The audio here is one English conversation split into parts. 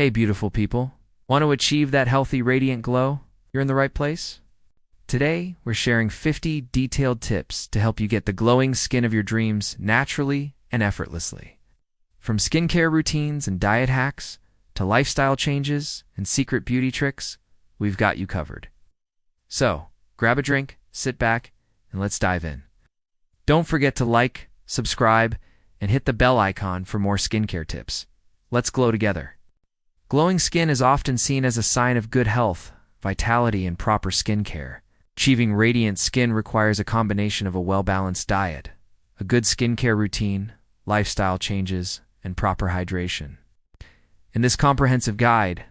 Hey, beautiful people. Want to achieve that healthy, radiant glow? You're in the right place. Today, we're sharing 50 detailed tips to help you get the glowing skin of your dreams naturally and effortlessly. From skincare routines and diet hacks to lifestyle changes and secret beauty tricks, we've got you covered. So, grab a drink, sit back, and let's dive in. Don't forget to like, subscribe, and hit the bell icon for more skincare tips. Let's glow together. Glowing skin is often seen as a sign of good health, vitality, and proper skincare. Achieving radiant skin requires a combination of a well-balanced diet, a good skincare routine, lifestyle changes, and proper hydration. In this comprehensive guide,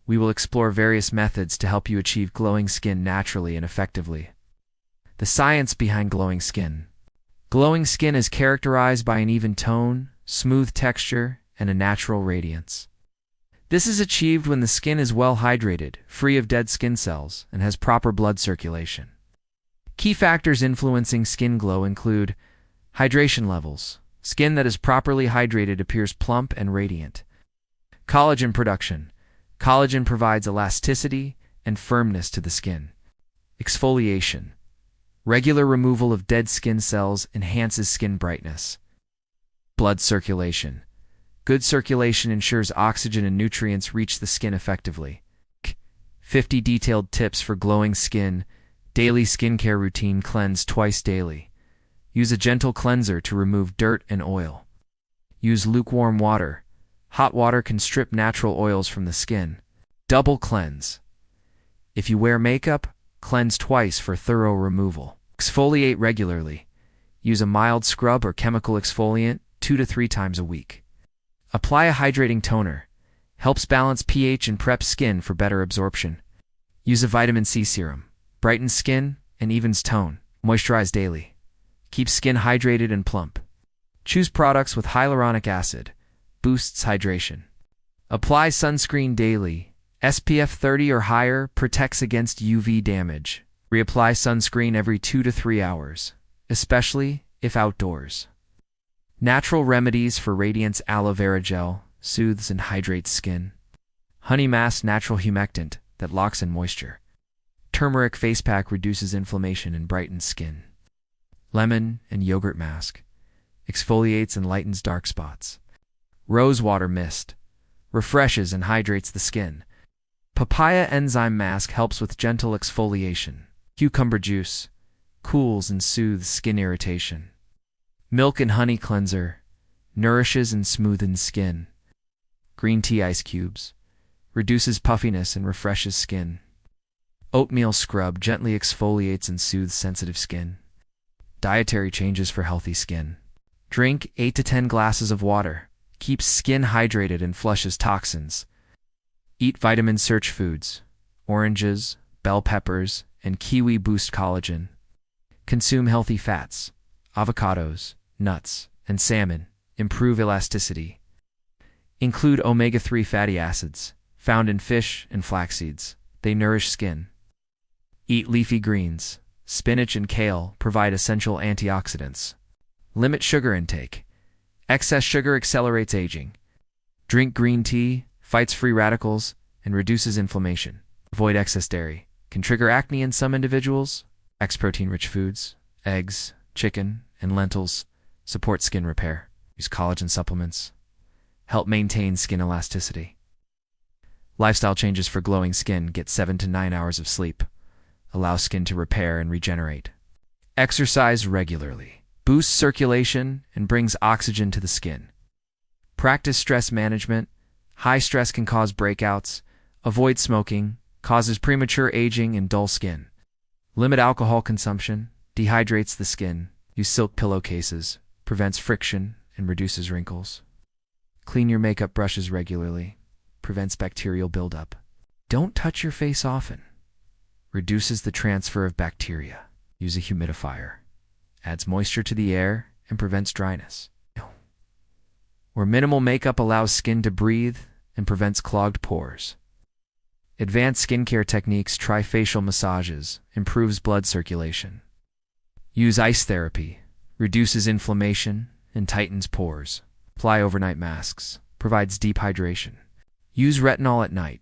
we will explore various methods to help you achieve glowing skin naturally and effectively. The science behind glowing skin. Glowing skin is characterized by an even tone, smooth texture, and a natural radiance. This is achieved when the skin is well hydrated, free of dead skin cells, and has proper blood circulation. Key factors influencing skin glow include hydration levels. Skin that is properly hydrated appears plump and radiant. Collagen production. Collagen provides elasticity and firmness to the skin. Exfoliation. Regular removal of dead skin cells enhances skin brightness. Blood circulation. Good circulation ensures oxygen and nutrients reach the skin effectively. 50 detailed tips for glowing skin. Daily skincare routine. Cleanse twice daily. Use a gentle cleanser to remove dirt and oil. Use lukewarm water. Hot water can strip natural oils from the skin. Double cleanse. If you wear makeup, cleanse twice for thorough removal. Exfoliate regularly. Use a mild scrub or chemical exfoliant 2 to 3 times a week. Apply a hydrating toner. Helps balance pH and preps skin for better absorption. Use a vitamin C serum. Brightens skin and evens tone. Moisturize daily. Keeps skin hydrated and plump. Choose products with hyaluronic acid. Boosts hydration. Apply sunscreen daily. SPF 30 or higher protects against UV damage. Reapply sunscreen every 2 to 3 hours, especially if outdoors. Natural remedies for radiance. Aloe vera gel soothes and hydrates skin. Honey mask, natural humectant that locks in moisture. Turmeric face pack reduces inflammation and brightens skin. Lemon and yogurt mask exfoliates and lightens dark spots. Rose water mist refreshes and hydrates the skin. Papaya enzyme mask helps with gentle exfoliation. Cucumber juice cools and soothes skin irritation. Milk and honey cleanser nourishes and smoothens skin. Green tea ice cubes reduces puffiness and refreshes skin. Oatmeal scrub gently exfoliates and soothes sensitive skin. Dietary changes for healthy skin. Drink 8 to 10 glasses of water. Keeps skin hydrated and flushes toxins. Eat vitamin-rich foods. Oranges, bell peppers, and kiwi boost collagen. Consume healthy fats. Avocados, nuts, and salmon improve elasticity. Include omega-3 fatty acids, found in fish and flax seeds. They nourish skin. Eat leafy greens. Spinach and kale provide essential antioxidants. Limit sugar intake. Excess sugar accelerates aging. Drink green tea, fights free radicals, and reduces inflammation. Avoid excess dairy. Can trigger acne in some individuals. Protein-rich foods, eggs, chicken, and lentils support skin repair. Use collagen supplements. Help maintain skin elasticity. Lifestyle changes for glowing skin. Get 7 to 9 hours of sleep. Allow skin to repair and regenerate. Exercise regularly. Boosts circulation and brings oxygen to the skin. Practice stress management. High stress can cause breakouts. Avoid smoking. Causes premature aging and dull skin. Limit alcohol consumption. Dehydrates the skin. Use silk pillowcases. Prevents friction and reduces wrinkles. Clean your makeup brushes regularly. Prevents bacterial buildup. Don't touch your face often. Reduces the transfer of bacteria. Use a humidifier. Adds moisture to the air and prevents dryness. Where minimal makeup allows skin to breathe and prevents clogged pores. Advanced skincare techniques. Try facial massages. Improves blood circulation. Use ice therapy. Reduces inflammation and tightens pores. Apply overnight masks. Provides deep hydration. Use retinol at night.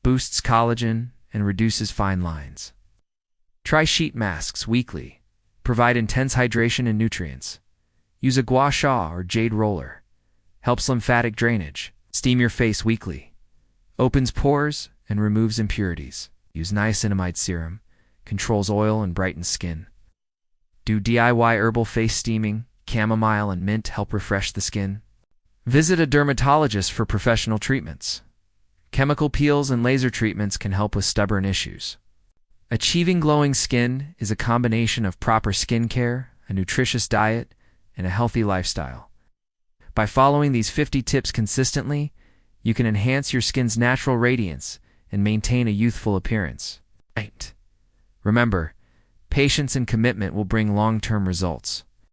Boosts collagen and reduces fine lines. Try sheet masks weekly. Provide intense hydration and nutrients. Use a gua sha or jade roller. Helps lymphatic drainage. Steam your face weekly. Opens pores and removes impurities. Use niacinamide serum. Controls oil and brightens skin. Do DIY herbal face steaming. Chamomile and mint help refresh the skin. Visit a dermatologist for professional treatments. Chemical peels and laser treatments can help with stubborn issues. Achieving glowing skin is a combination of proper skincare, a nutritious diet, and a healthy lifestyle. By following these 50 tips consistently, you can enhance your skin's natural radiance and maintain a youthful appearance. Remember, patience and commitment will bring long-term results.